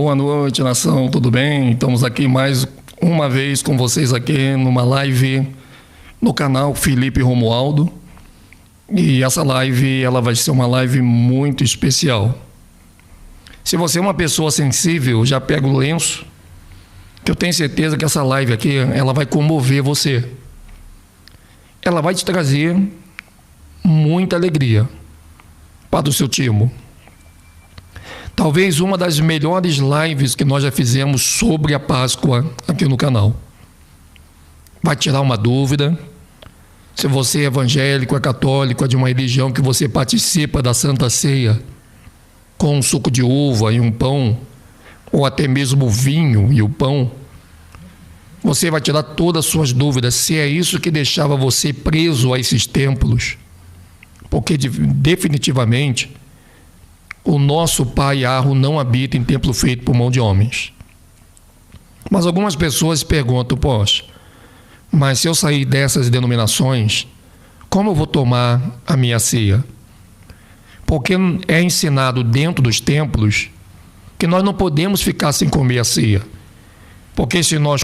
Boa noite, nação, tudo bem? Estamos aqui mais uma vez com vocês aqui numa live no canal Felipe Romualdo. E essa live, ela vai ser uma live muito especial. Se você é uma pessoa sensível, já pega o lenço, que eu tenho certeza que essa live aqui, ela vai comover você. Ela vai te trazer muita alegria para o seu timo. Talvez uma das melhores lives que nós já fizemos sobre a Páscoa aqui no canal. Vai tirar uma dúvida. Se você é evangélico, é católico, é de uma religião que você participa da Santa Ceia com um suco de uva e um pão, ou até mesmo o vinho e o pão, você vai tirar todas as suas dúvidas, se é isso que deixava você preso a esses templos. Porque definitivamente o nosso Pai Arro não habita em templo feito por mão de homens. Mas algumas pessoas perguntam, poxa, mas se eu sair dessas denominações, como eu vou tomar a minha ceia? Porque é ensinado dentro dos templos que nós não podemos ficar sem comer a ceia. Porque se nós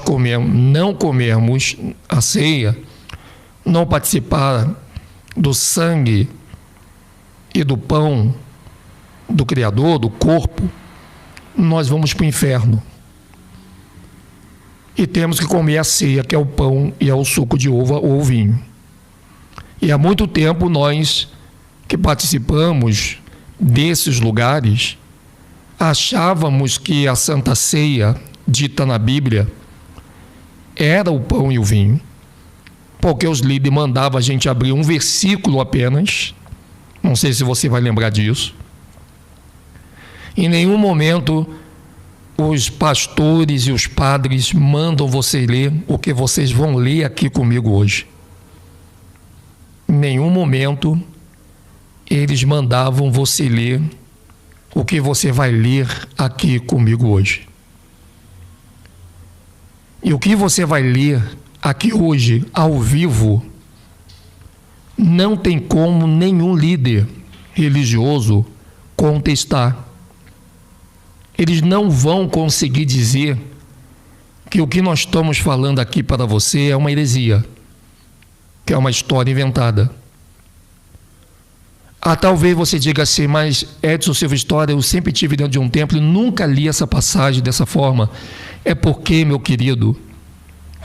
não comermos a ceia, não participar do sangue e do pão do Criador, do corpo, nós vamos para o inferno. E temos que comer a ceia, que é o pão e é o suco de uva ou o vinho. E há muito tempo nós que participamos desses lugares achávamos que a Santa Ceia dita na Bíblia era o pão e o vinho, porque os líderes mandavam a gente abrir um versículo apenas. Não sei se você vai lembrar disso. Em nenhum momento os pastores e os padres mandam você ler o que vocês vão ler aqui comigo hoje. Em nenhum momento eles mandavam você ler o que você vai ler aqui comigo hoje. E o que você vai ler aqui hoje, ao vivo, não tem como nenhum líder religioso contestar. Eles não vão conseguir dizer que o que nós estamos falando aqui para você é uma heresia, que é uma história inventada. Talvez você diga assim, mas Edson Silva História, eu sempre estive dentro de um templo e nunca li essa passagem dessa forma. É porque, meu querido,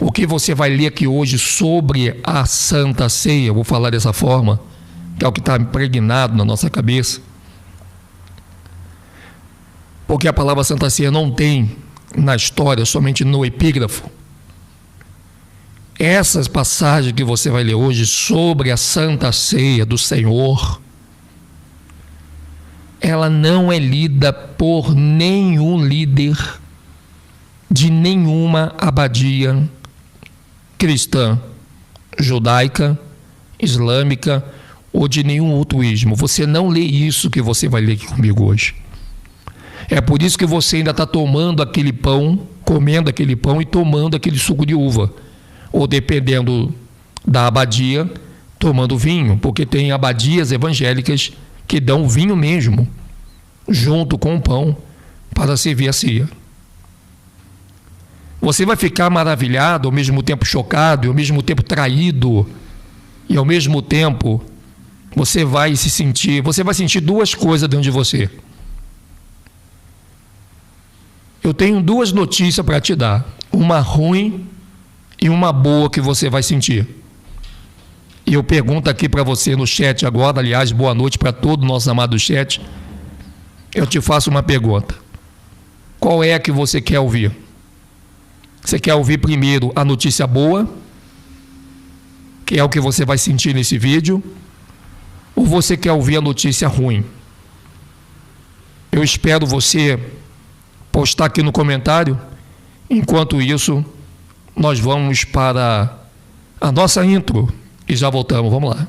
o que você vai ler aqui hoje sobre a Santa Ceia, eu vou falar dessa forma, que é o que está impregnado na nossa cabeça, porque a palavra Santa Ceia não tem na história, somente no epígrafo. Essas passagens que você vai ler hoje sobre a Santa Ceia do Senhor, ela não é lida por nenhum líder de nenhuma abadia cristã, judaica, islâmica ou de nenhum outro ismo. Você não lê isso que você vai ler aqui comigo hoje. É por isso que você ainda está tomando aquele pão, comendo aquele pão e tomando aquele suco de uva. Ou dependendo da abadia, tomando vinho, porque tem abadias evangélicas que dão vinho mesmo, junto com o pão, para servir a ceia. Você vai ficar maravilhado, ao mesmo tempo chocado, e ao mesmo tempo traído, e ao mesmo tempo você vai sentir duas coisas dentro de você. Eu tenho duas notícias para te dar, uma ruim e uma boa que você vai sentir. E eu pergunto aqui para você no chat agora, aliás, boa noite para todo o nosso amado chat. Eu te faço uma pergunta. Qual é a que você quer ouvir? Você quer ouvir primeiro a notícia boa, que é o que você vai sentir nesse vídeo, ou você quer ouvir a notícia ruim? Eu espero você postar aqui no comentário. Enquanto isso, nós vamos para a nossa intro e já voltamos. Vamos lá.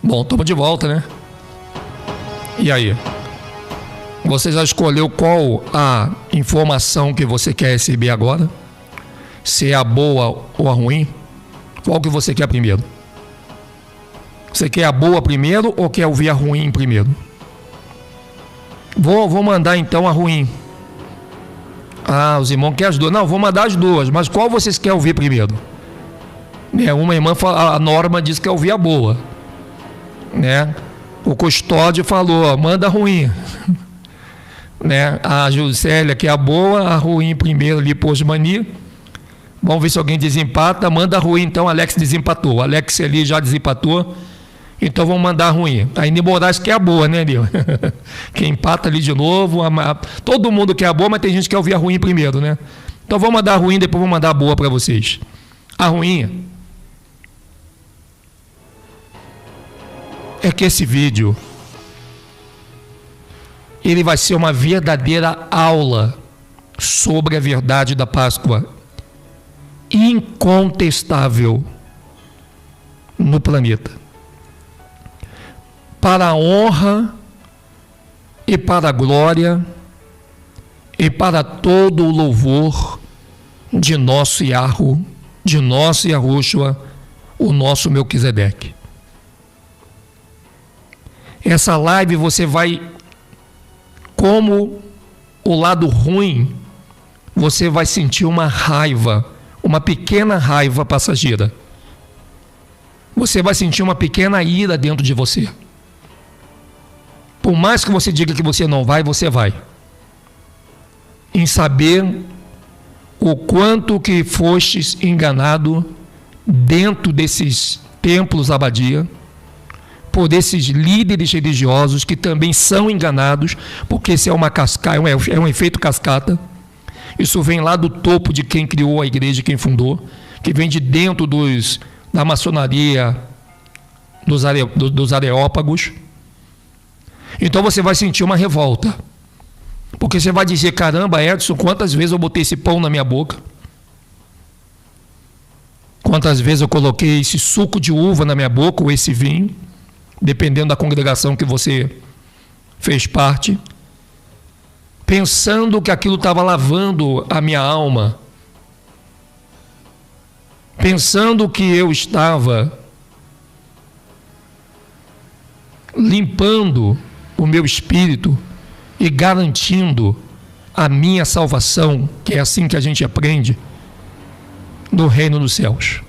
Bom, estamos de volta, né? E aí? Você já escolheu qual a informação que você quer receber agora? Se é a boa ou a ruim? Qual que você quer primeiro? Você quer a boa primeiro ou quer ouvir a ruim primeiro? Vou mandar então a ruim. Ah, os irmãos querem as duas. Não, vou mandar as duas, mas qual vocês querem ouvir primeiro? Uma irmã, a Norma disse que quer ouvir a boa. O custódio falou, manda a ruim. A Juscelia, que é a boa, a ruim primeiro ali pôs mania. Vamos ver se alguém desempata. Manda a ruim, então. Alex desempatou. O Alex ali já desempatou. Então vamos mandar a ruim. A Ine Moraes que é a boa, né, Nil? Quem empata ali de novo. Todo mundo quer a boa, mas tem gente que quer ouvir a ruim primeiro, né? Então vamos mandar a ruim, depois vou mandar a boa para vocês. A ruim é que esse vídeo ele vai ser uma verdadeira aula sobre a verdade da Páscoa, incontestável no planeta, para a honra e para a glória e para todo o louvor de nosso Yahweh, de nosso Yahushua, o nosso Melquisedeque. Essa live você vai, como o lado ruim, você vai sentir uma raiva, uma pequena raiva passageira. Você vai sentir uma pequena ira dentro de você. Por mais que você diga que você não vai, você vai. Em saber o quanto que fostes enganado dentro desses templos abadia, por esses líderes religiosos que também são enganados, porque isso é uma cascata, é um efeito cascata. Isso vem lá do topo de quem criou a igreja, quem fundou, que vem de dentro da maçonaria, dos areópagos. Então você vai sentir uma revolta, porque você vai dizer, caramba, Edson, quantas vezes eu botei esse pão na minha boca? Quantas vezes eu coloquei esse suco de uva na minha boca, ou esse vinho, dependendo da congregação que você fez parte, pensando que aquilo estava lavando a minha alma, pensando que eu estava limpando o meu espírito e garantindo a minha salvação, que é assim que a gente aprende no reino dos céus.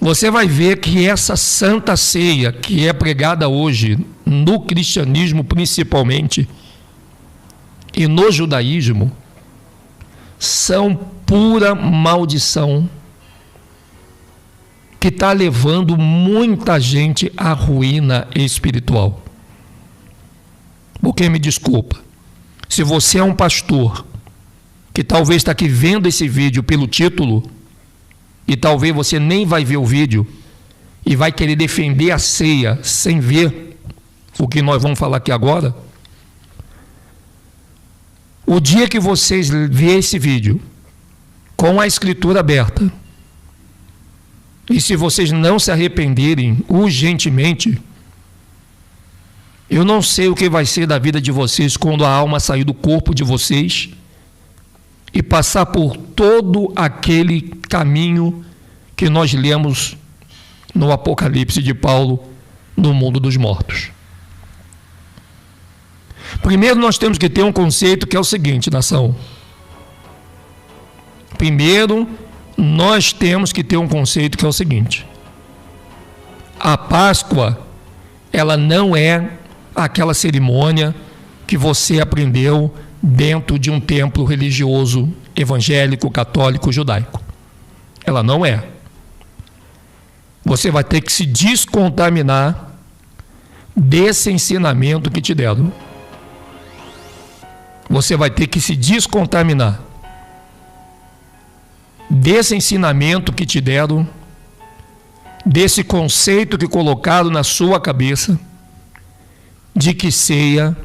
Você vai ver que essa santa ceia que é pregada hoje no cristianismo principalmente e no judaísmo são pura maldição que está levando muita gente à ruína espiritual. Porque me desculpa, se você é um pastor que talvez está aqui vendo esse vídeo pelo título, e talvez você nem vai ver o vídeo e vai querer defender a ceia sem ver o que nós vamos falar aqui agora, o dia que vocês verem esse vídeo com a escritura aberta, e se vocês não se arrependerem urgentemente, eu não sei o que vai ser da vida de vocês quando a alma sair do corpo de vocês e passar por todo aquele caminho que nós lemos no Apocalipse de Paulo, no mundo dos mortos. Primeiro nós temos que ter um conceito que é o seguinte, nação. Primeiro nós temos que ter um conceito que é o seguinte: a Páscoa, ela não é aquela cerimônia que você aprendeu dentro de um templo religioso, evangélico, católico, judaico. Ela não é. Você vai ter que se descontaminar desse ensinamento que te deram. Você vai ter que se descontaminar desse ensinamento que te deram, desse conceito que colocaram na sua cabeça, de que ceia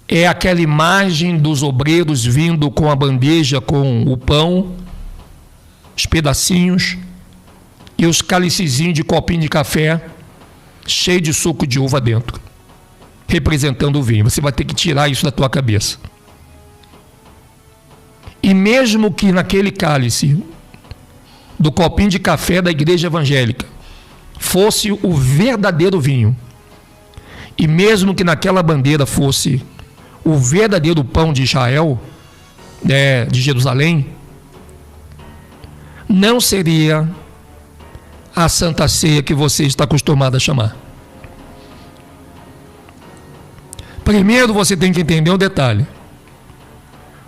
é aquela imagem dos obreiros vindo com a bandeja, com o pão, os pedacinhos e os cálicezinhos de copinho de café cheio de suco de uva dentro, representando o vinho. Você vai ter que tirar isso da tua cabeça. E mesmo que naquele cálice do copinho de café da igreja evangélica fosse o verdadeiro vinho, e mesmo que naquela bandeira fosse o verdadeiro pão de Israel, de Jerusalém, não seria a Santa Ceia que você está acostumado a chamar. Primeiro você tem que entender um detalhe.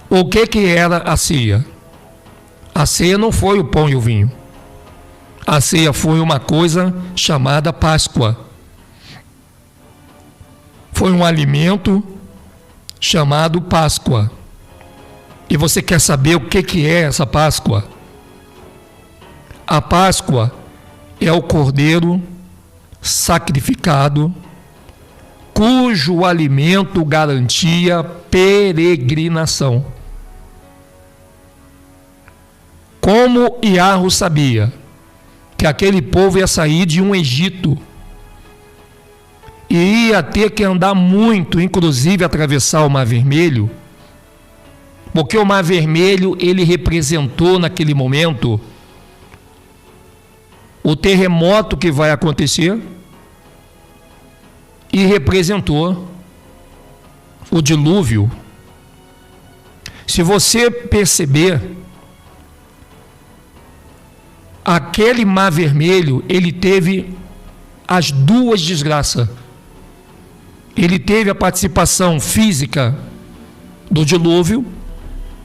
O que era a ceia? A ceia não foi o pão e o vinho. A ceia foi uma coisa chamada Páscoa. Foi um alimento chamado Páscoa. E você quer saber o que é essa Páscoa? A Páscoa é o cordeiro sacrificado, cujo alimento garantia peregrinação. Como Iarro sabia que aquele povo ia sair de um Egito e ia ter que andar muito, inclusive atravessar o Mar Vermelho, porque o Mar Vermelho ele representou naquele momento o terremoto que vai acontecer e representou o dilúvio. Se você perceber, aquele Mar Vermelho, ele teve as duas desgraças. Ele teve a participação física do dilúvio,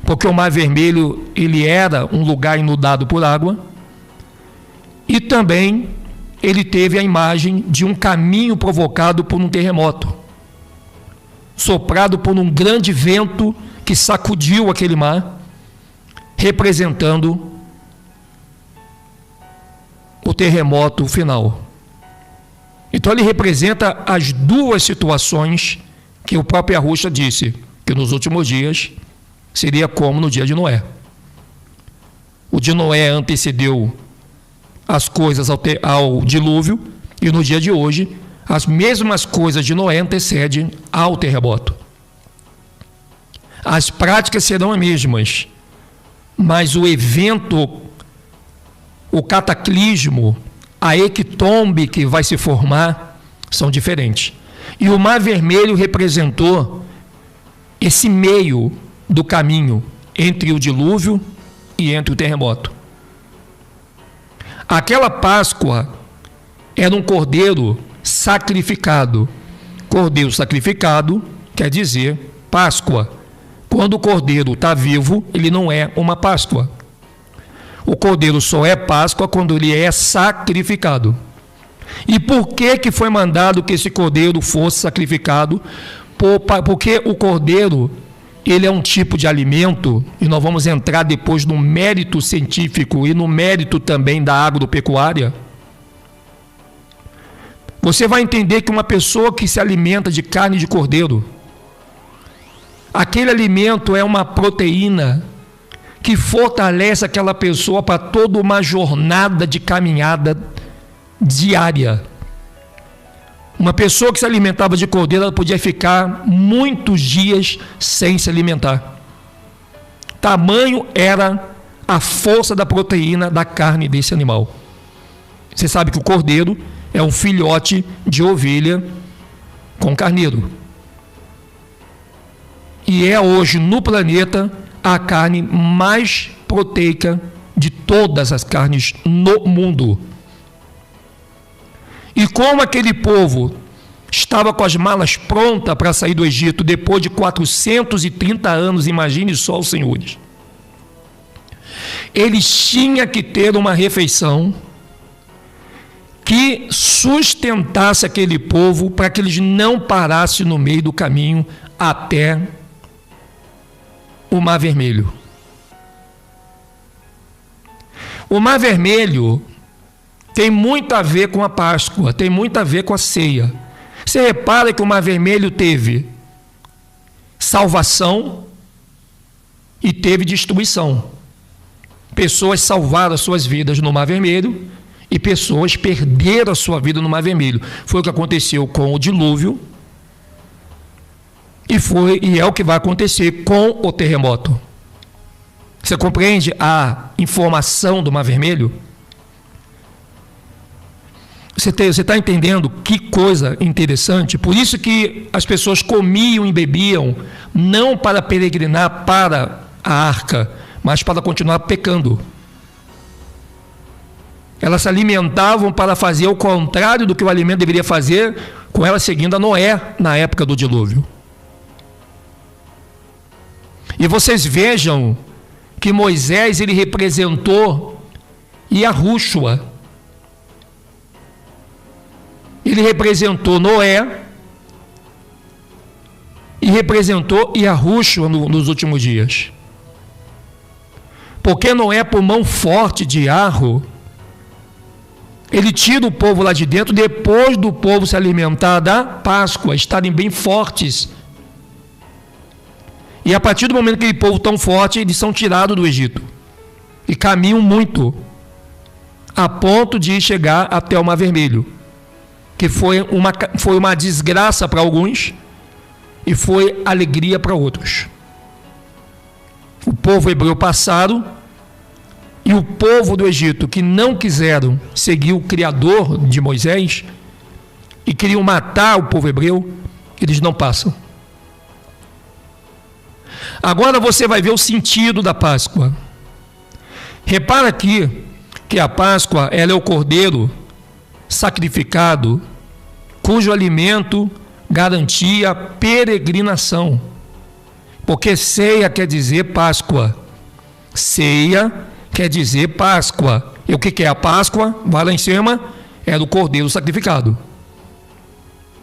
porque o Mar Vermelho ele era um lugar inundado por água, e também ele teve a imagem de um caminho provocado por um terremoto, soprado por um grande vento que sacudiu aquele mar, representando o terremoto final. Então ele representa as duas situações que o próprio Arrucha disse, que nos últimos dias seria como no dia de Noé. O de Noé antecedeu as coisas ao dilúvio, e no dia de hoje as mesmas coisas de Noé antecedem ao terremoto. As práticas serão as mesmas, mas o evento, o cataclismo, a hecatombe que vai se formar são diferentes. E o Mar Vermelho representou esse meio do caminho entre o dilúvio e entre o terremoto. Aquela Páscoa era um cordeiro sacrificado. Cordeiro sacrificado quer dizer Páscoa. Quando o cordeiro está vivo, ele não é uma Páscoa. O cordeiro só é Páscoa quando ele é sacrificado. E por que foi mandado que esse cordeiro fosse sacrificado? Porque o cordeiro, ele é um tipo de alimento, e nós vamos entrar depois no mérito científico e no mérito também da agropecuária. Você vai entender que uma pessoa que se alimenta de carne de cordeiro, aquele alimento é uma proteína que fortalece aquela pessoa para toda uma jornada de caminhada diária. Uma pessoa que se alimentava de cordeiro, ela podia ficar muitos dias sem se alimentar. Tamanho era a força da proteína da carne desse animal. Você sabe que o cordeiro é um filhote de ovelha com carneiro. E é hoje no planeta a carne mais proteica de todas as carnes no mundo. E como aquele povo estava com as malas prontas para sair do Egito depois de 430 anos, imagine só os senhores, eles tinham que ter uma refeição que sustentasse aquele povo para que eles não parassem no meio do caminho até o Mar Vermelho. O Mar Vermelho tem muito a ver com a Páscoa, tem muito a ver com a ceia. Você repara que o Mar Vermelho teve salvação e teve destruição. Pessoas salvaram as suas vidas no Mar Vermelho e pessoas perderam a sua vida no Mar Vermelho. Foi o que aconteceu com o dilúvio e é o que vai acontecer com o terremoto. Você compreende a informação do Mar Vermelho? Você está entendendo que coisa interessante? Por isso que as pessoas comiam e bebiam, não para peregrinar para a arca, mas para continuar pecando. Elas se alimentavam para fazer o contrário do que o alimento deveria fazer, com elas seguindo a Noé na época do dilúvio. E vocês vejam que Moisés, ele representou Yahushua. Ele representou Noé e representou Yahushua nos últimos dias. Porque Noé, por mão forte de Yarro, ele tira o povo lá de dentro, depois do povo se alimentar da Páscoa, estarem bem fortes. E a partir do momento que aquele povo tão forte, eles são tirados do Egito. E caminham muito, a ponto de chegar até o Mar Vermelho. Que foi uma desgraça para alguns e foi alegria para outros. O povo hebreu passaram e o povo do Egito, que não quiseram seguir o Criador de Moisés e queriam matar o povo hebreu, eles não passam. Agora você vai ver o sentido da Páscoa. Repara aqui que a Páscoa, ela é o cordeiro sacrificado, cujo alimento garantia peregrinação. Porque ceia quer dizer Páscoa. Ceia quer dizer Páscoa. E o que é a Páscoa? Vai lá em cima, é do cordeiro sacrificado.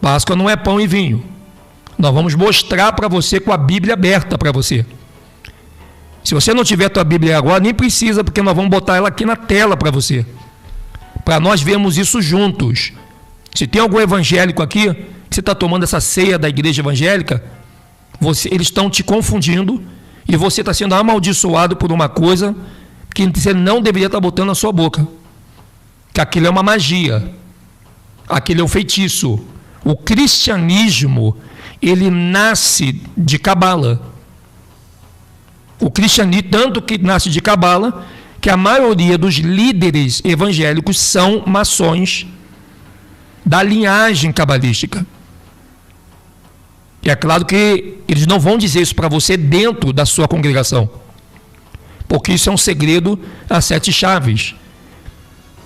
Páscoa não é pão e vinho. Nós vamos mostrar para você com a Bíblia aberta para você. Se você não tiver a tua Bíblia agora, nem precisa, porque nós vamos botar ela aqui na tela para você. Para nós vermos isso juntos. Se tem algum evangélico aqui, que você está tomando essa ceia da igreja evangélica, eles estão te confundindo e você está sendo amaldiçoado por uma coisa que você não deveria estar botando na sua boca. Que aquilo é uma magia. Aquilo é um feitiço. O cristianismo, ele nasce de cabala. O cristianismo, tanto que nasce de cabala, que a maioria dos líderes evangélicos são maçons da linhagem cabalística. E é claro que eles não vão dizer isso para você dentro da sua congregação, porque isso é um segredo a 7 chaves,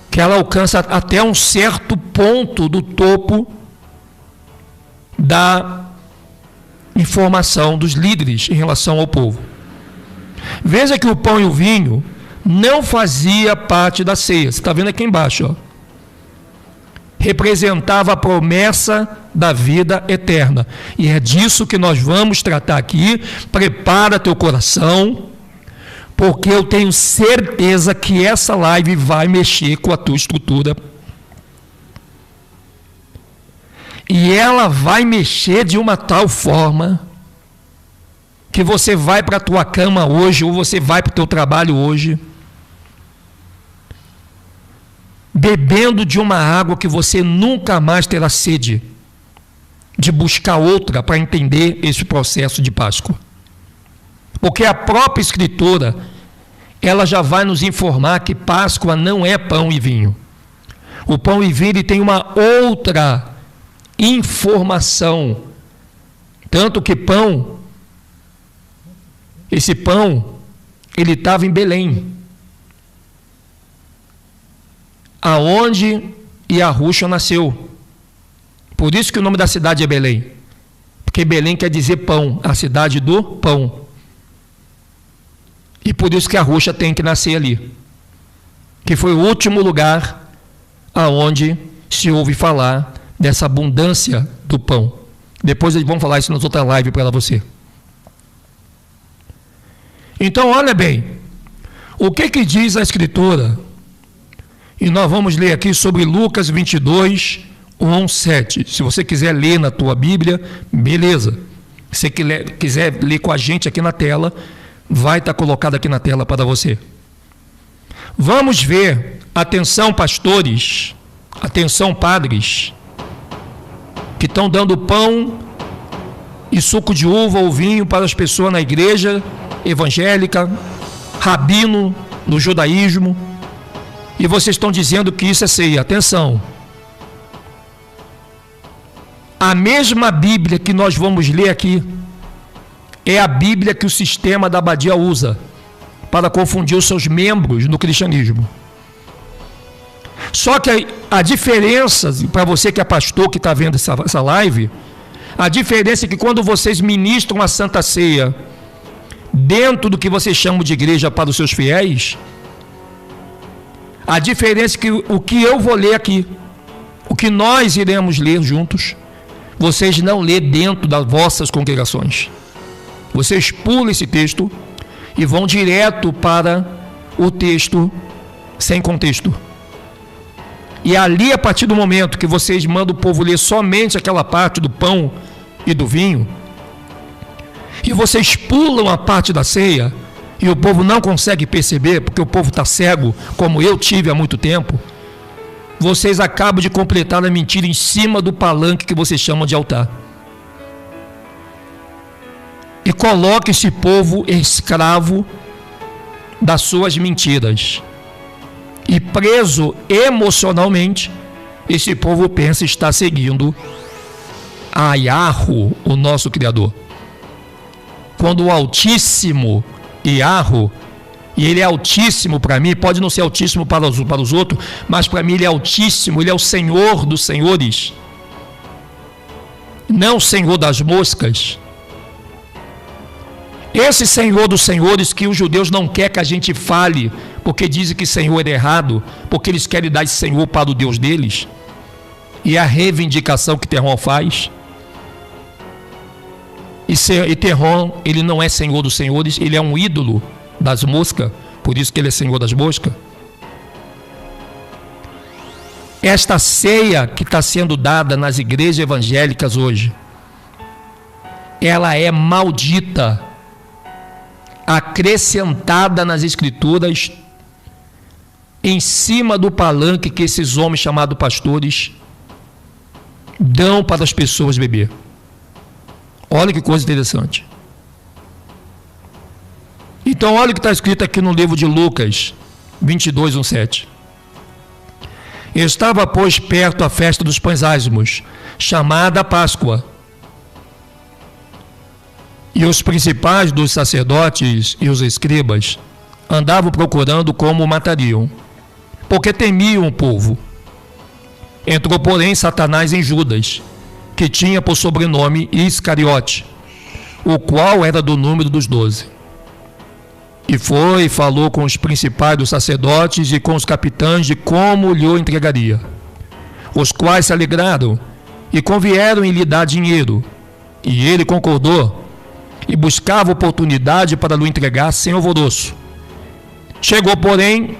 que ela alcança até um certo ponto do topo da informação dos líderes em relação ao povo. Veja que o pão e o vinho não fazia parte da ceia. Você está vendo aqui embaixo, ó. Representava a promessa da vida eterna. E é disso que nós vamos tratar aqui. Prepara teu coração, porque eu tenho certeza que essa live vai mexer com a tua estrutura. E ela vai mexer de uma tal forma que você vai para a tua cama hoje, ou você vai para o teu trabalho hoje, bebendo de uma água que você nunca mais terá sede de buscar outra para entender esse processo de Páscoa. Porque a própria Escritura, ela já vai nos informar que Páscoa não é pão e vinho. O pão e vinho, ele tem uma outra informação. Tanto que esse pão, ele estava em Belém, aonde Yahushua nasceu. Por isso que o nome da cidade é Belém, porque Belém quer dizer pão, a cidade do pão. E por isso que Yahushua tem que nascer ali, que foi o último lugar aonde se ouve falar dessa abundância do pão. Depois eles vão falar isso nas outras lives para você. Então, olha bem, o que diz a Escritura? E nós vamos ler aqui sobre Lucas 22, 1, 7. Se você quiser ler na tua Bíblia, beleza. Se você quiser ler com a gente aqui na tela, vai estar colocado aqui na tela para você. Vamos ver, atenção pastores, atenção padres, que estão dando pão e suco de uva ou vinho para as pessoas na igreja evangélica, rabino no judaísmo, e vocês estão dizendo que isso é ceia. Atenção, A mesma Bíblia que nós vamos ler aqui é a Bíblia que o sistema da abadia usa para confundir os seus membros no cristianismo. Só que a diferença, para você que é pastor que está vendo essa live, a diferença é que quando vocês ministram a Santa Ceia dentro do que vocês chamam de igreja para os seus fiéis, a diferença é que o que eu vou ler aqui, o que nós iremos ler juntos, vocês não lê dentro das vossas congregações. Vocês pulam esse texto e vão direto para o texto sem contexto. E ali, a partir do momento que vocês mandam o povo ler somente aquela parte do pão e do vinho, e vocês pulam a parte da ceia, e o povo não consegue perceber, porque o povo está cego, como eu tive há muito tempo, vocês acabam de completar a mentira em cima do palanque que vocês chamam de altar. E coloca esse povo escravo das suas mentiras. E preso emocionalmente, esse povo pensa estar seguindo a Yahweh, o nosso Criador. Quando o Altíssimo Yahweh, e ele é altíssimo para mim, pode não ser altíssimo para os outros, mas para mim ele é altíssimo, ele é o Senhor dos senhores, não o Senhor das moscas. Esse Senhor dos senhores que os judeus não querem que a gente fale, porque dizem que Senhor é errado, porque eles querem dar esse Senhor para o Deus deles, e a reivindicação que Terron faz. E Terron, ele não é Senhor dos senhores, ele é um ídolo das moscas, por isso que ele é Senhor das moscas. Esta ceia que está sendo dada nas igrejas evangélicas hoje, ela é maldita, acrescentada nas escrituras, em cima do palanque que esses homens chamados pastores dão para as pessoas beber. Olha que coisa interessante. Então olha o que está escrito aqui no livro de Lucas 22, 1:7. Estava, pois, perto a festa dos pães ázimos, chamada Páscoa. E os principais dos sacerdotes e os escribas andavam procurando como o matariam, porque temiam o povo. Entrou, porém, Satanás em Judas, que tinha por sobrenome Iscariote, o qual era do número dos 12. E foi e falou com os principais dos sacerdotes e com os capitães de como lhe entregaria, os quais se alegraram e convieram em lhe dar dinheiro. E ele concordou e buscava oportunidade para lhe entregar sem alvoroço. Chegou, porém,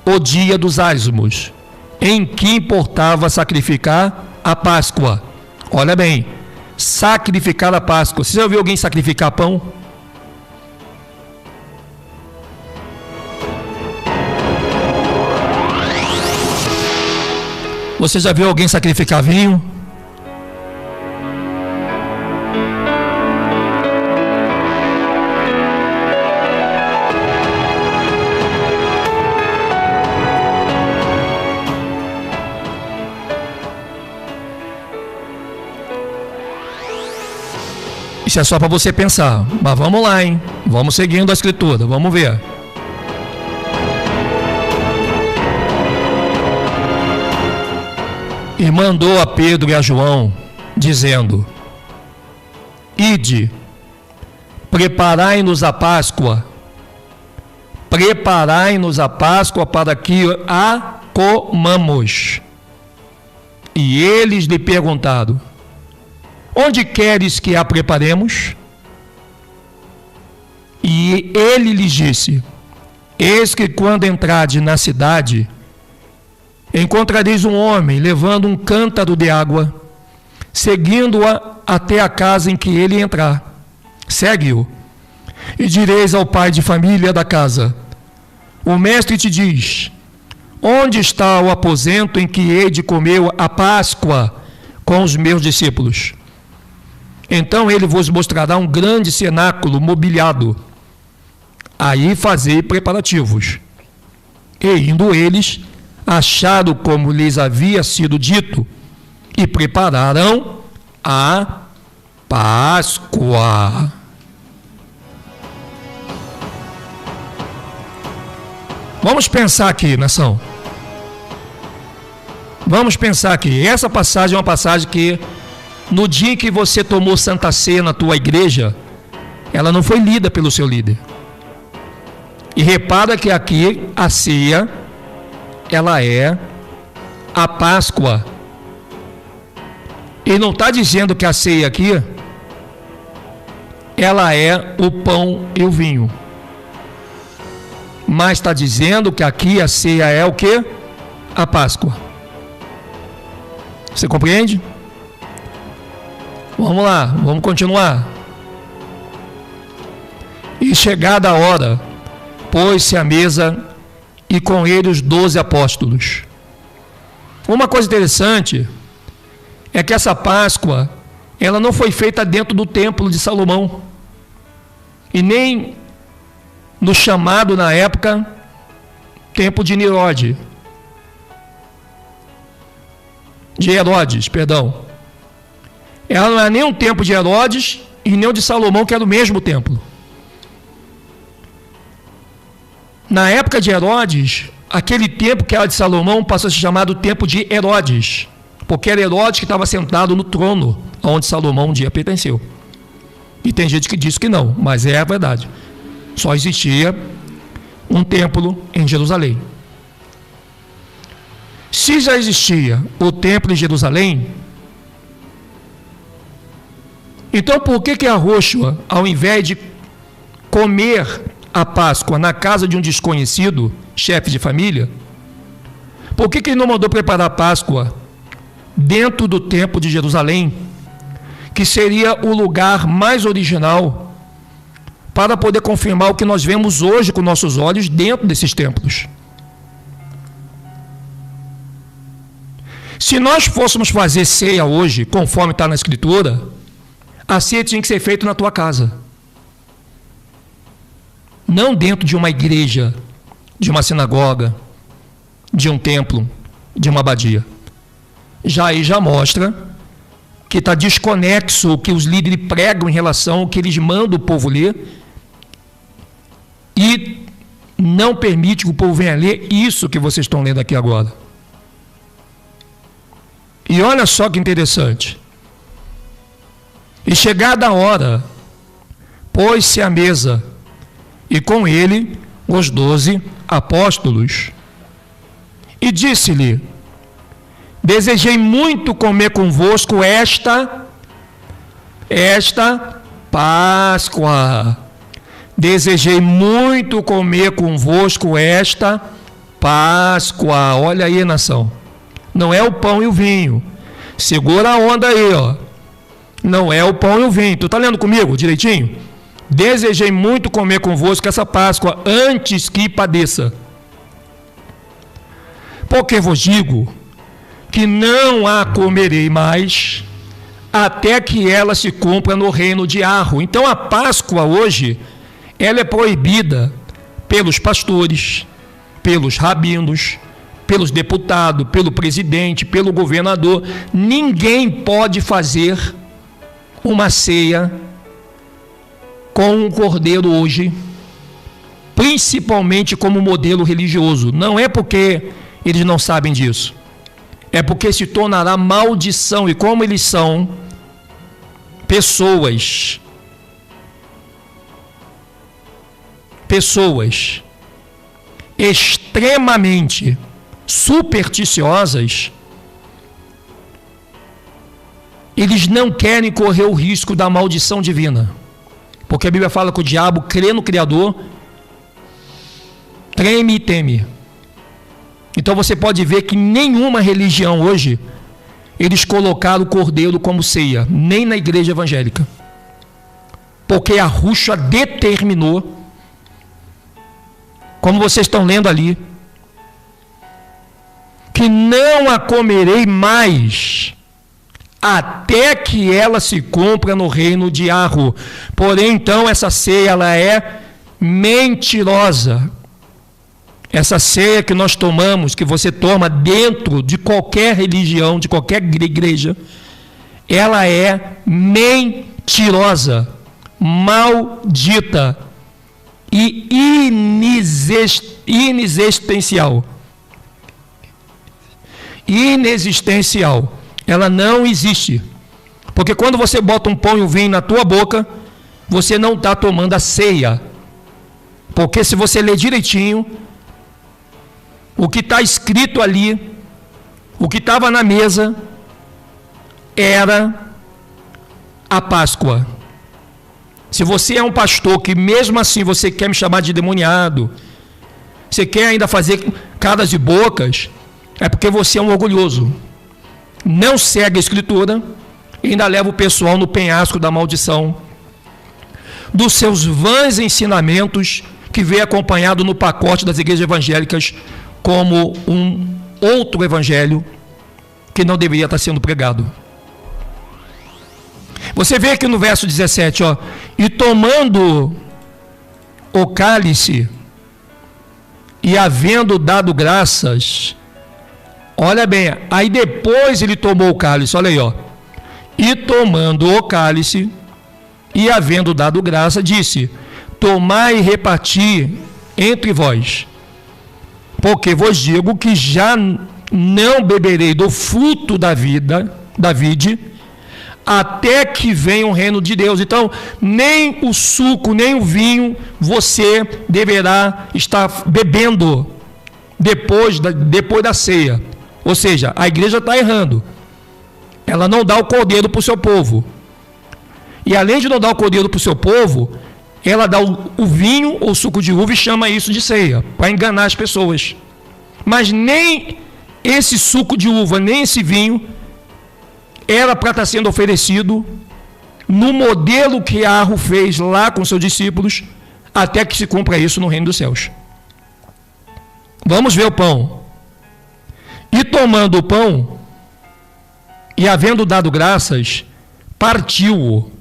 o dia dos ázimos, em que importava sacrificar a Páscoa. Olha bem, sacrificar a Páscoa. Você já ouviu alguém sacrificar pão? Você já viu alguém sacrificar vinho? Isso é só para você pensar. Mas vamos lá, hein? Vamos seguindo a escritura, vamos ver. E mandou a Pedro e a João, dizendo: Ide, preparai-nos a Páscoa. Preparai-nos a Páscoa para que a comamos. E eles lhe perguntaram: Onde queres que a preparemos? E ele lhes disse: Eis que quando entrardes na cidade, encontrareis um homem levando um cântaro de água, seguindo-a até a casa em que ele entrar. Segue-o, e direis ao pai de família da casa: O mestre te diz: Onde está o aposento em que hei de comer a Páscoa com os meus discípulos? Então ele vos mostrará um grande cenáculo mobiliado. Aí fazei preparativos. E indo eles, acharam como lhes havia sido dito, e prepararam a Páscoa. Vamos pensar aqui, nação. Vamos pensar aqui. Essa passagem é uma passagem que, no dia em que você tomou Santa Ceia na tua igreja, ela não foi lida pelo seu líder. E repara que aqui a ceia, ela é a Páscoa. Ele não está dizendo que a ceia aqui, ela é o pão e o vinho. Mas está dizendo que aqui a ceia é o quê? A Páscoa. Você compreende? Vamos lá, vamos continuar. E chegada a hora, pôs-se à mesa e com ele os 12 apóstolos. Uma coisa interessante é que essa Páscoa, ela não foi feita dentro do templo de Salomão, e nem no chamado na época templo de Herodes, perdão. Ela não é nem um templo de Herodes e nem o de Salomão, que era o mesmo templo. Na época de Herodes, aquele templo que era de Salomão passou a se chamar do templo de Herodes, porque era Herodes que estava sentado no trono onde Salomão um dia pertenceu. E tem gente que diz que não, mas é a verdade. Só existia um templo em Jerusalém. Se já existia o templo em Jerusalém, então por que a Yahshua, ao invés de comer a Páscoa na casa de um desconhecido, chefe de família, por que ele não mandou preparar a Páscoa dentro do templo de Jerusalém, que seria o lugar mais original para poder confirmar o que nós vemos hoje com nossos olhos dentro desses templos? Se nós fôssemos fazer ceia hoje, conforme está na Escritura, a ceia tinha que ser feita na tua casa, não dentro de uma igreja, de uma sinagoga, de um templo, de uma abadia. Aí já mostra que está desconexo o que os líderes pregam em relação ao que eles mandam o povo ler, e não permite que o povo venha ler isso que vocês estão lendo aqui agora. E olha só que interessante. E chegada a hora, pôs-se à mesa, e com ele os 12 apóstolos. E disse-lhe: desejei muito comer convosco esta Páscoa. Desejei muito comer convosco esta Páscoa. Olha aí, nação. Não é o pão e o vinho. Segura a onda aí, ó. Não é o pão e o vinho. Tu está lendo comigo direitinho? Desejei muito comer convosco essa Páscoa antes que padeça. Porque vos digo que não a comerei mais até que ela se cumpra no reino de Arro. Então a Páscoa hoje, ela é proibida pelos pastores, pelos rabinos, pelos deputados, pelo presidente, pelo governador. Ninguém pode fazer uma ceia com um cordeiro hoje, principalmente como modelo religioso. Não é porque eles não sabem disso, é porque se tornará maldição. E como eles são pessoas extremamente supersticiosas, eles não querem correr o risco da maldição divina, porque a Bíblia fala que o diabo crê no Criador, treme e teme. Então você pode ver que nenhuma religião hoje eles colocaram o cordeiro como ceia, nem na igreja evangélica, porque a Yahshua determinou, como vocês estão lendo ali, que não a comerei mais até que ela se cumpra no reino de Arro. Porém, então, essa ceia, ela é mentirosa. Essa ceia que nós tomamos, que você toma dentro de qualquer religião, de qualquer igreja, ela é mentirosa, maldita e inexistencial. Inexistencial. Ela não existe. Porque quando você bota um pão e um vinho na tua boca, você não está tomando a ceia. Porque se você ler direitinho, o que está escrito ali, o que estava na mesa, era a Páscoa. Se você é um pastor que mesmo assim você quer me chamar de demoniado, você quer ainda fazer caras e bocas, é porque você é um orgulhoso. Não segue a Escritura e ainda leva o pessoal no penhasco da maldição, dos seus vãs ensinamentos, que vem acompanhado no pacote das igrejas evangélicas como um outro evangelho que não deveria estar sendo pregado. Você vê aqui no verso 17, ó, e tomando o cálice e havendo dado graças, olha bem, aí depois ele tomou o cálice, olha aí, ó, e tomando o cálice e havendo dado graça, disse: tomai e reparti entre vós, porque vos digo que já não beberei do fruto da vide, até que venha o reino de Deus. Então, nem o suco, nem o vinho você deverá estar bebendo depois da ceia. Ou seja, a igreja está errando. Ela não dá o cordeiro para o seu povo. E além de não dar o cordeiro para o seu povo, ela dá o vinho ou suco de uva e chama isso de ceia, para enganar as pessoas. Mas nem esse suco de uva, nem esse vinho era para estar sendo oferecido no modelo que Arro fez lá com seus discípulos, até que se cumpra isso no reino dos céus. Vamos ver o pão. E tomando o pão, e havendo dado graças, partiu-o,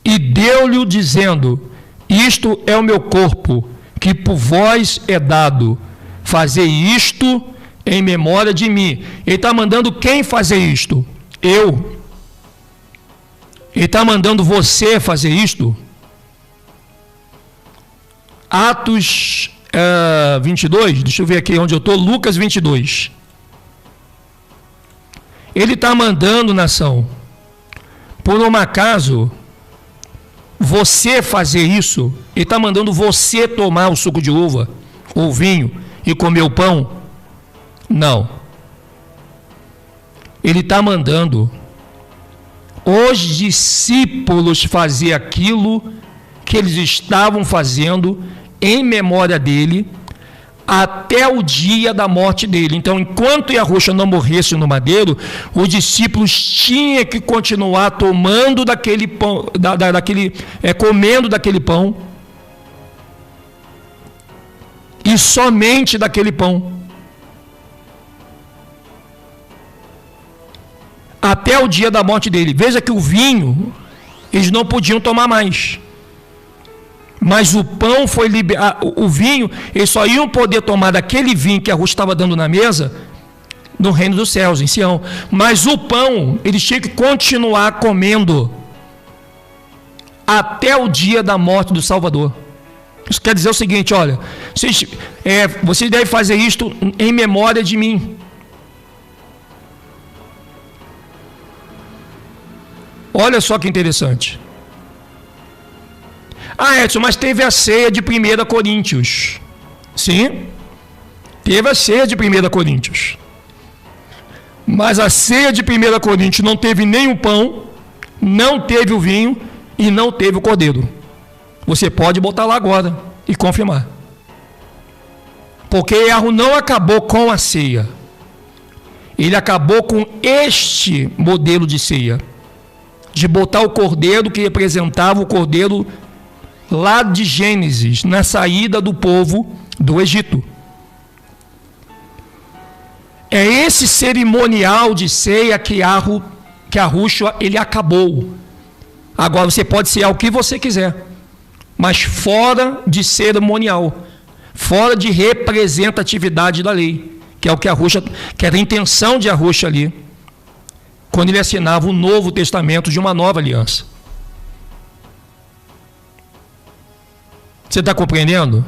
e deu-lhe dizendo: isto é o meu corpo, que por vós é dado, fazei isto em memória de mim. Ele está mandando quem fazer isto? Eu. Ele está mandando você fazer isto? Atos 22, deixa eu ver aqui onde eu estou, Lucas 22. Ele está mandando, nação, por um acaso, você fazer isso? Ele está mandando você tomar o suco de uva, ou vinho, e comer o pão? Não. Ele está mandando os discípulos fazer aquilo que eles estavam fazendo em memória dele até o dia da morte dele. Então, enquanto Yahushua não morresse no madeiro, os discípulos tinham que continuar tomando daquele pão, comendo daquele pão, e somente daquele pão, até o dia da morte dele. Veja que o vinho eles não podiam tomar mais, mas o pão foi liberado. O vinho, eles só iam poder tomar daquele vinho que a Ruth estava dando na mesa no reino dos céus, em Sião. Mas o pão, eles tinham que continuar comendo até o dia da morte do Salvador. Isso quer dizer o seguinte: olha, vocês devem fazer isto em memória de mim. Olha só que interessante. Edson, mas teve a ceia de 1 Coríntios. Sim, teve a ceia de 1 Coríntios. Mas a ceia de 1 Coríntios não teve nem o pão, não teve o vinho e não teve o cordeiro. Você pode botar lá agora e confirmar. Porque Arro não acabou com a ceia. Ele acabou com este modelo de ceia, de botar o cordeiro que representava o cordeiro lá de Gênesis, na saída do povo do Egito. É esse cerimonial de ceia que Yahushua ele acabou. Agora você pode cear o que você quiser, mas fora de cerimonial, fora de representatividade da lei, que é o que Yahushua, que era a intenção de Yahushua ali, quando ele assinava o Novo Testamento de uma nova aliança. Você está compreendendo?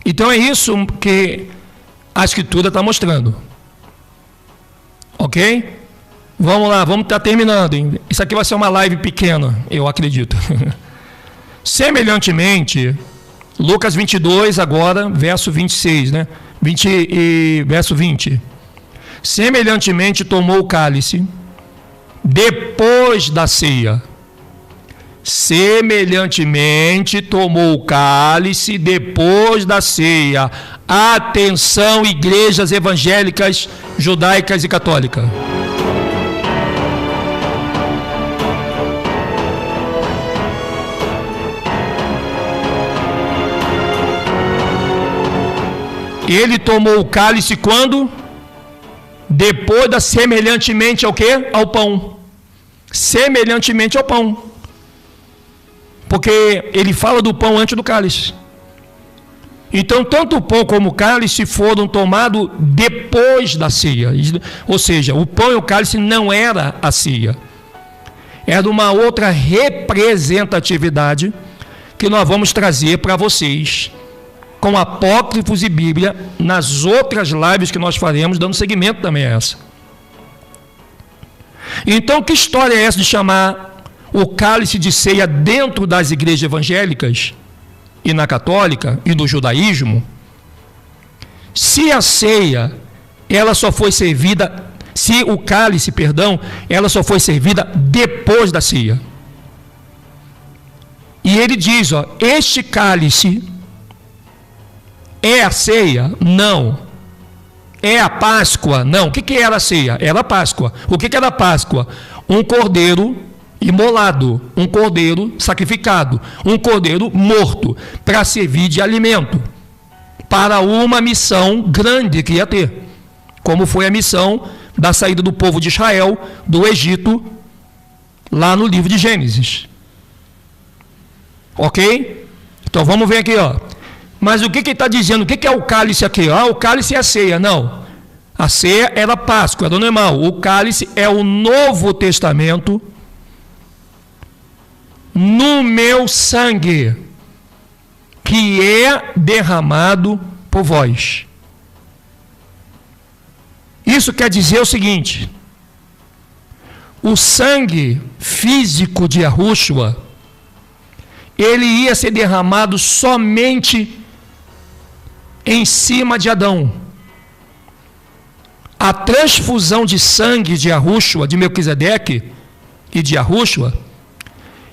Então é isso que a Escritura está mostrando. Ok? Vamos lá, vamos estar terminando. Hein? Isso aqui vai ser uma live pequena, eu acredito. Semelhantemente, Lucas 22 agora, verso 26, né? Verso 20. Semelhantemente tomou o cálice depois da ceia. Semelhantemente tomou o cálice depois da ceia. Atenção, igrejas evangélicas, judaicas e católicas. Ele tomou o cálice quando? Depois da semelhantemente ao quê? Ao pão. Semelhantemente ao pão. Porque ele fala do pão antes do cálice. Então, tanto o pão como o cálice foram tomados depois da ceia. Ou seja, o pão e o cálice não era a ceia. Era uma outra representatividade que nós vamos trazer para vocês com apócrifos e Bíblia nas outras lives que nós faremos, dando seguimento também a essa. Então, que história é essa de chamar o cálice de ceia dentro das igrejas evangélicas e na católica e no judaísmo? Se a ceia, ela só foi servida, se o cálice, perdão, ela só foi servida depois da ceia. E ele diz, ó, este cálice é a ceia? Não. É a Páscoa? Não. O que era a ceia? Era a Páscoa. O que era a Páscoa? Um cordeiro imolado, um cordeiro sacrificado, um cordeiro morto, para servir de alimento, para uma missão grande que ia ter, como foi a missão da saída do povo de Israel do Egito, lá no livro de Gênesis. Ok? Então vamos ver aqui, ó. Mas o que ele está dizendo? O que é o cálice aqui? Ah, o cálice é a ceia. Não. A ceia era a Páscoa, era normal. O cálice é o Novo Testamento no meu sangue, que é derramado por vós. Isso quer dizer o seguinte: o sangue físico de Yahushua, ele ia ser derramado somente em cima de Adão. A transfusão de sangue de Yahushua, de Melquisedeque e de Yahushua,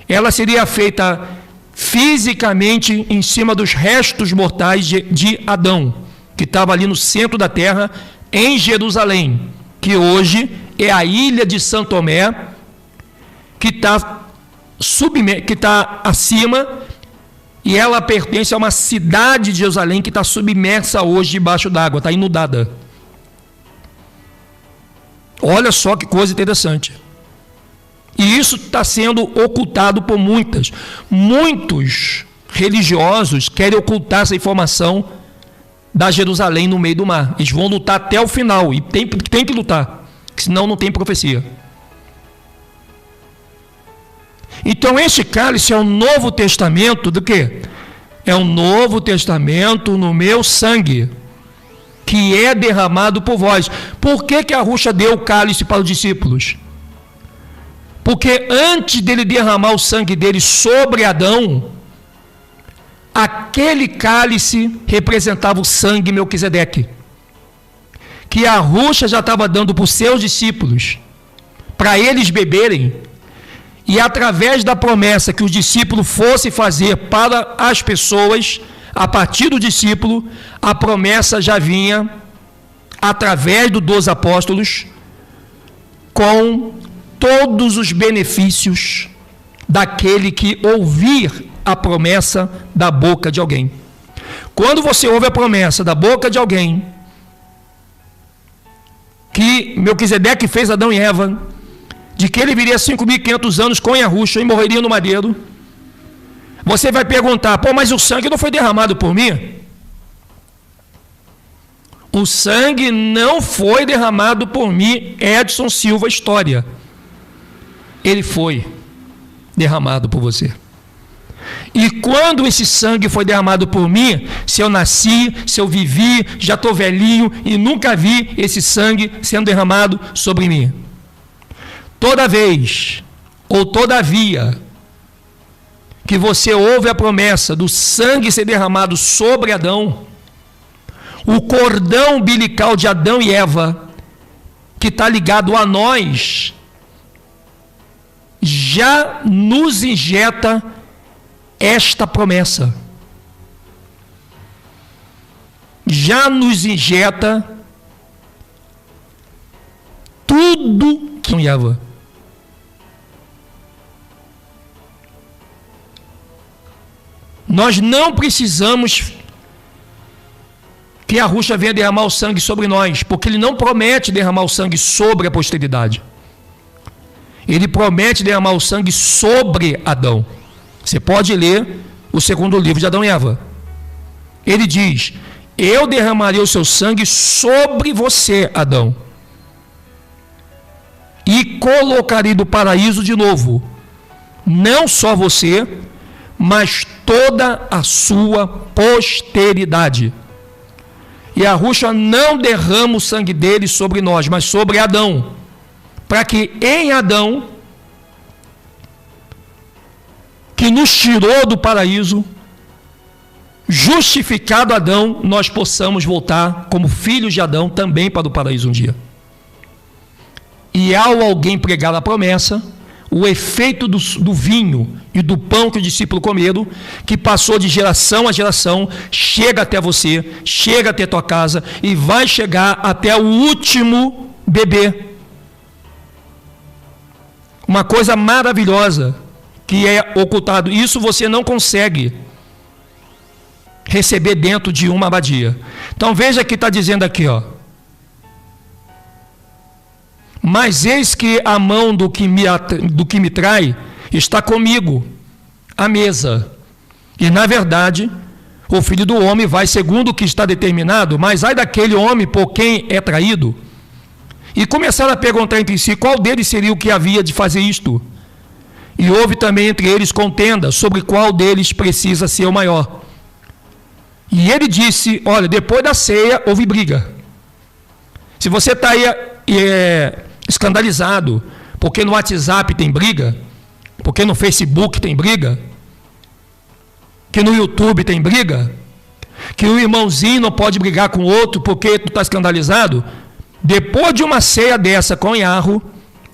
ela seria feita fisicamente em cima dos restos mortais de Adão, que estava ali no centro da terra, em Jerusalém, que hoje é a ilha de São Tomé, que está acima, e ela pertence a uma cidade de Jerusalém que está submersa hoje debaixo d'água, está inundada. Olha só que coisa interessante. E isso está sendo ocultado por muitos religiosos querem ocultar essa informação da Jerusalém no meio do mar. Eles vão lutar até o final, e tem que lutar, senão não tem profecia. Então este cálice é o Novo Testamento do quê? É o Novo Testamento no meu sangue, que é derramado por vós. Por que Yahushua deu o cálice para os discípulos? Porque antes dele derramar o sangue dele sobre Adão, aquele cálice representava o sangue de Melquisedeque, que Yahushua já estava dando para os seus discípulos, para eles beberem. E através da promessa que os discípulos fossem fazer para as pessoas, a partir do discípulo, a promessa já vinha através dos 12 apóstolos, com todos os benefícios daquele que ouvir a promessa da boca de alguém. Quando você ouve a promessa da boca de alguém, que Melquisedeque fez Adão e Eva, de que ele viria 5.500 anos com Yahushua e morreria no madeiro, você vai perguntar: pô, mas o sangue não foi derramado por mim? O sangue não foi derramado por mim, Edson Silva História. Ele foi derramado por você. E quando esse sangue foi derramado por mim, se eu nasci, se eu vivi, já estou velhinho e nunca vi esse sangue sendo derramado sobre mim. Toda vez, ou todavia, que você ouve a promessa do sangue ser derramado sobre Adão, o cordão umbilical de Adão e Eva, que está ligado a nós, já nos injeta esta promessa. Já nos injeta tudo que não Eva. Nós não precisamos que a Ruxa venha derramar o sangue sobre nós, porque ele não promete derramar o sangue sobre a posteridade. Ele promete derramar o sangue sobre Adão. Você pode ler o segundo livro de Adão e Eva. Ele diz: eu derramarei o seu sangue sobre você, Adão, e colocarei do paraíso de novo, não só você, mas toda a sua posteridade. E a Ruxa não derrama o sangue dele sobre nós, mas sobre Adão, para que em Adão, que nos tirou do paraíso, justificado Adão, nós possamos voltar como filhos de Adão também para o paraíso um dia. E ao alguém pregar a promessa, o efeito do vinho e do pão que o discípulo comeram, que passou de geração a geração, chega até você, chega até tua casa e vai chegar até o último bebê. Uma coisa maravilhosa que é ocultado. Isso você não consegue receber dentro de uma abadia. Então veja que está dizendo aqui, ó. Mas eis que a mão do que me trai está comigo à mesa. E na verdade, o Filho do Homem vai segundo o que está determinado, mas ai daquele homem por quem é traído. E começaram a perguntar entre si qual deles seria o que havia de fazer isto. E houve também entre eles contenda sobre qual deles precisa ser o maior. E ele disse: olha, depois da ceia houve briga. Se você está aí escandalizado porque no WhatsApp tem briga, porque no Facebook tem briga, que no YouTube tem briga, que o irmãozinho não pode brigar com o outro porque tu está escandalizado, depois de uma ceia dessa com Yarro,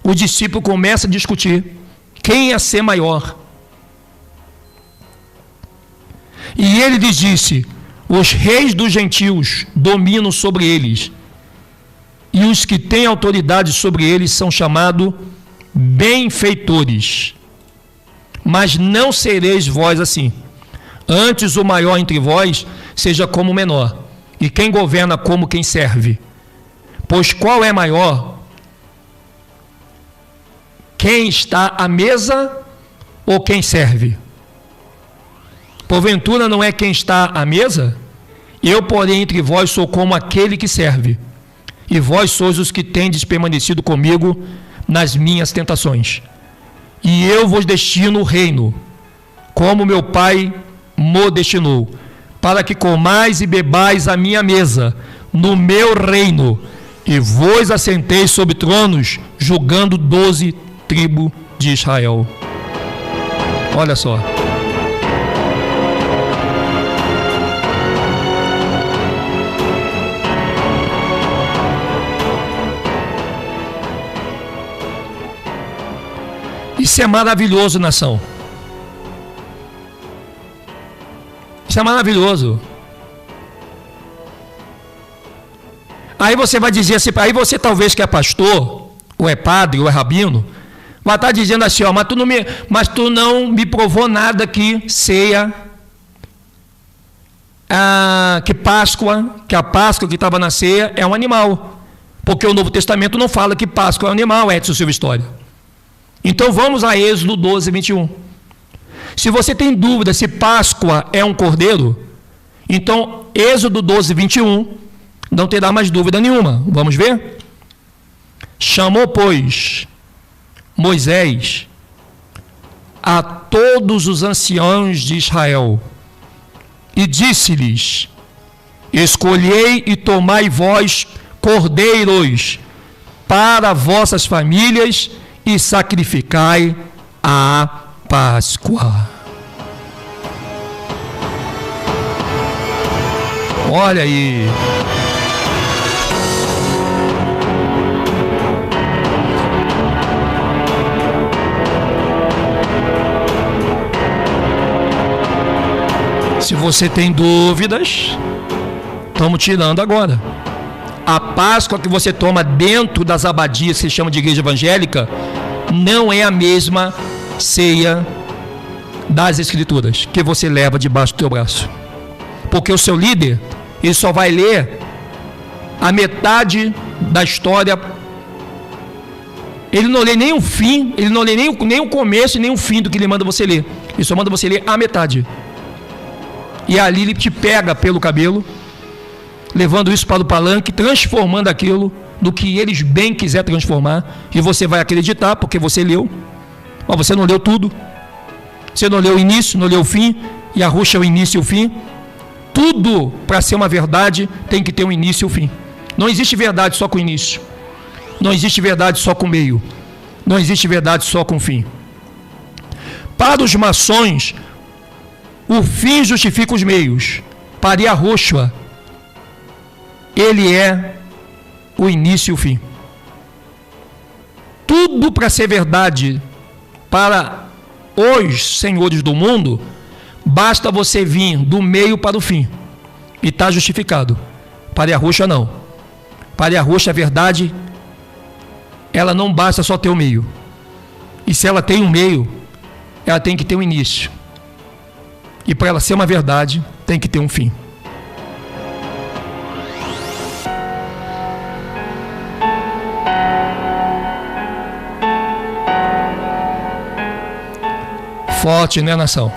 o discípulo começa a discutir quem ia ser maior. E ele lhes disse: os reis dos gentios dominam sobre eles, e os que têm autoridade sobre eles são chamados benfeitores. Mas não sereis vós assim. Antes o maior entre vós seja como o menor, e quem governa como quem serve. Pois qual é maior? Quem está à mesa ou quem serve? Porventura não é quem está à mesa? Eu, porém, entre vós sou como aquele que serve. E vós sois os que tendes permanecido comigo nas minhas tentações. E eu vos destino o reino, como meu Pai mo destinou, para que comais e bebais a minha mesa, no meu reino, e vos assenteis sobre tronos, julgando 12 tribos de Israel. Olha só. Isso é maravilhoso, nação. Isso é maravilhoso. Aí você vai dizer assim, aí você talvez que é pastor, ou é padre, ou é rabino, vai estar dizendo assim, ó, mas tu não me provou nada que ceia, que Páscoa, que a Páscoa que estava na ceia é um animal. Porque o Novo Testamento não fala que Páscoa é um animal, Edson Silva História. Então vamos a Êxodo 12, 21. Se você tem dúvida se Páscoa é um cordeiro, então Êxodo 12, 21, não terá mais dúvida nenhuma. Vamos ver? Chamou, pois, Moisés a todos os anciãos de Israel e disse-lhes: escolhei e tomai vós cordeiros para vossas famílias e sacrificai a Páscoa. Olha aí. Se você tem dúvidas, estamos tirando agora. A Páscoa que você toma dentro das abadias, que se chama de igreja evangélica, não é a mesma ceia das Escrituras que você leva debaixo do teu braço. Porque o seu líder, ele só vai ler a metade da história. Ele não lê nem o fim, ele não lê nem o começo e nem o fim do que ele manda você ler. Ele só manda você ler a metade. E ali ele te pega pelo cabelo, levando isso para o palanque, transformando aquilo do que eles bem quiser transformar. E você vai acreditar, porque você leu. Mas você não leu tudo. Você não leu o início, não leu o fim. E arruxa o início e o fim. Tudo, para ser uma verdade, tem que ter um início e um fim. Não existe verdade só com início. Não existe verdade só com meio. Não existe verdade só com fim. Para os maçons, o fim justifica os meios. Para Yahushua, ele é o início e o fim. Tudo para ser verdade para os senhores do mundo, basta você vir do meio para o fim e está justificado. Para Yahushua não. Para Yahushua a verdade, ela não basta só ter o meio. E se ela tem um meio, ela tem que ter um início. E para ela ser uma verdade, tem que ter um fim. Forte, né, nação?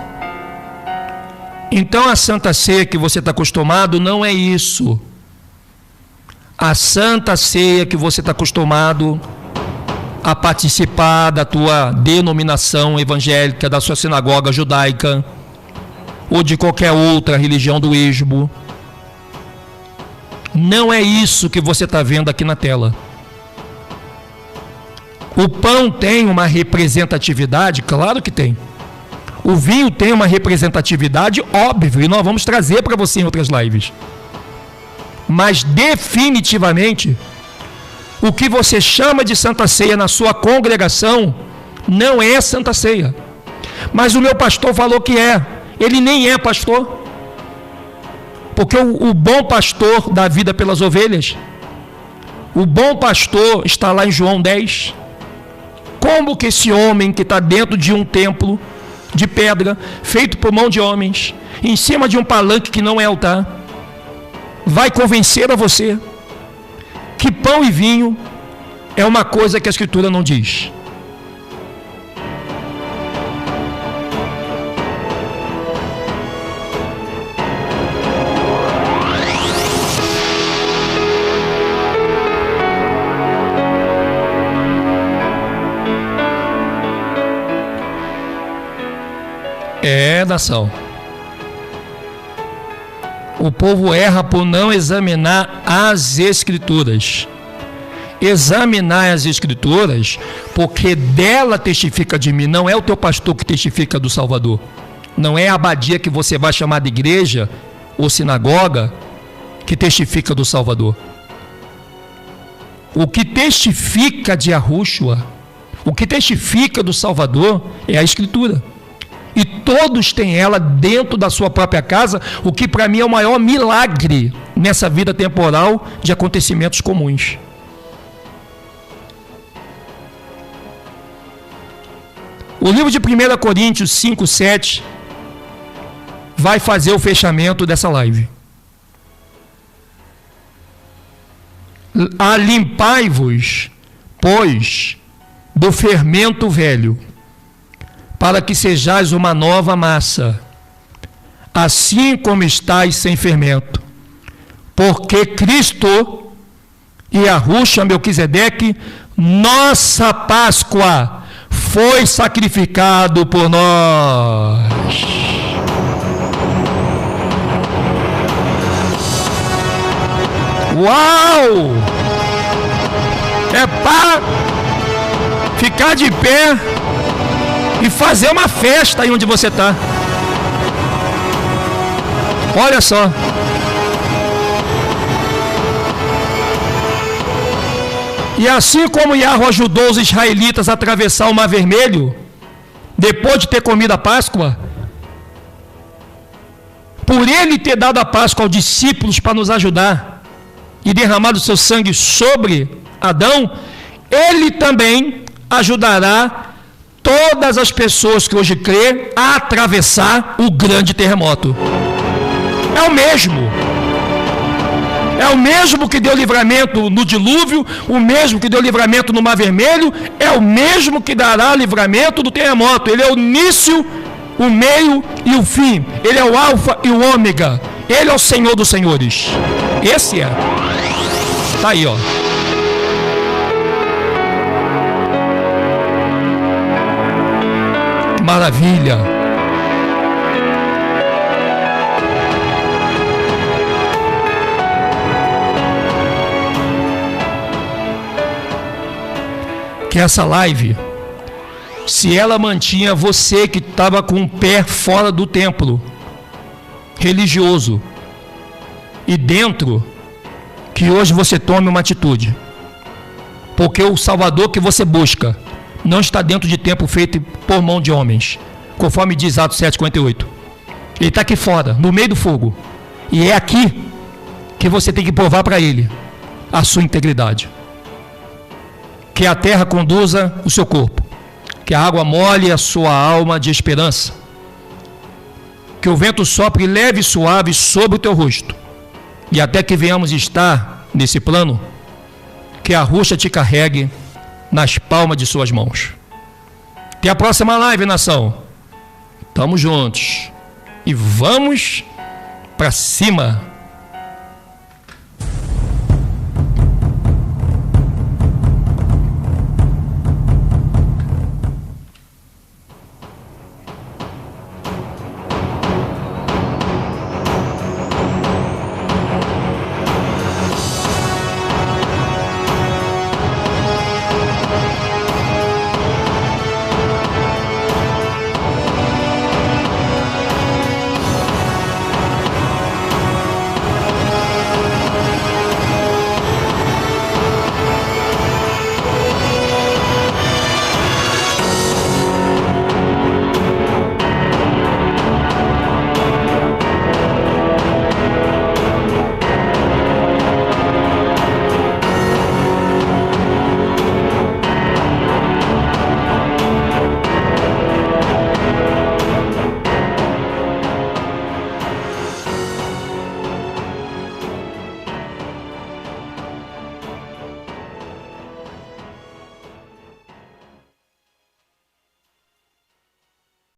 Então a Santa Ceia que você está acostumado não é isso. A Santa Ceia que você está acostumado a participar da tua denominação evangélica, da sua sinagoga judaica, ou de qualquer outra religião do esmo, não é isso que você está vendo aqui na tela. O pão tem uma representatividade? Claro que tem. O vinho tem uma representatividade, óbvio, e nós vamos trazer para você em outras lives. Mas definitivamente, o que você chama de Santa Ceia na sua congregação não é Santa Ceia. Mas o meu pastor falou que é. Ele nem é pastor. Porque o bom pastor dá vida pelas ovelhas. O bom pastor está lá em João 10. Como que esse homem que está dentro de um templo de pedra, feito por mão de homens, em cima de um palanque que não é altar, vai convencer a você que pão e vinho é uma coisa que a Escritura não diz? É, nação. O povo erra por não examinar as Escrituras. Examinar as Escrituras, porque dela testifica de mim. Não é o teu pastor que testifica do Salvador. Não é a abadia que você vai chamar de igreja ou sinagoga que testifica do Salvador. O que testifica de Yahushua, o que testifica do Salvador é a Escritura. E todos têm ela dentro da sua própria casa, o que para mim é o maior milagre nessa vida temporal de acontecimentos comuns. O livro de 1 Coríntios 5, 7 vai fazer o fechamento dessa live. Alimpai-vos, pois, do fermento velho, para que sejais uma nova massa, assim como estáis sem fermento. porque Cristo e Yahushua Melquisedeque, nossa Páscoa, foi sacrificado por nós. Uau! É para ficar de pé e fazer uma festa aí onde você está. Olha só. E assim como Yahweh ajudou os israelitas a atravessar o Mar Vermelho, depois de ter comido a Páscoa, por ele ter dado a Páscoa aos discípulos para nos ajudar e derramado o seu sangue sobre Adão, ele também ajudará todas as pessoas que hoje crê a atravessar o grande terremoto. É o mesmo. É o mesmo que deu livramento no dilúvio, o mesmo que deu livramento no Mar Vermelho, é o mesmo que dará livramento do terremoto. Ele é o início, o meio e o fim. Ele é o alfa e o ômega. Ele é o Senhor dos senhores. Esse é. Tá aí, ó. Maravilha. Que essa live, se ela mantinha você que estava com o pé fora do templo religioso e dentro, que hoje você tome uma atitude, porque o Salvador que você busca não está dentro de templo feito por mão de homens, conforme diz Atos 7,58. Ele está aqui fora, no meio do fogo, e é aqui que você tem que provar para ele a sua integridade. Que a terra conduza o seu corpo, que a água molhe a sua alma de esperança, que o vento sopre leve e suave sobre o teu rosto, e até que venhamos estar nesse plano, que a Yahushua te carregue nas palmas de suas mãos. Até a próxima live, nação. Tamo juntos e vamos para cima.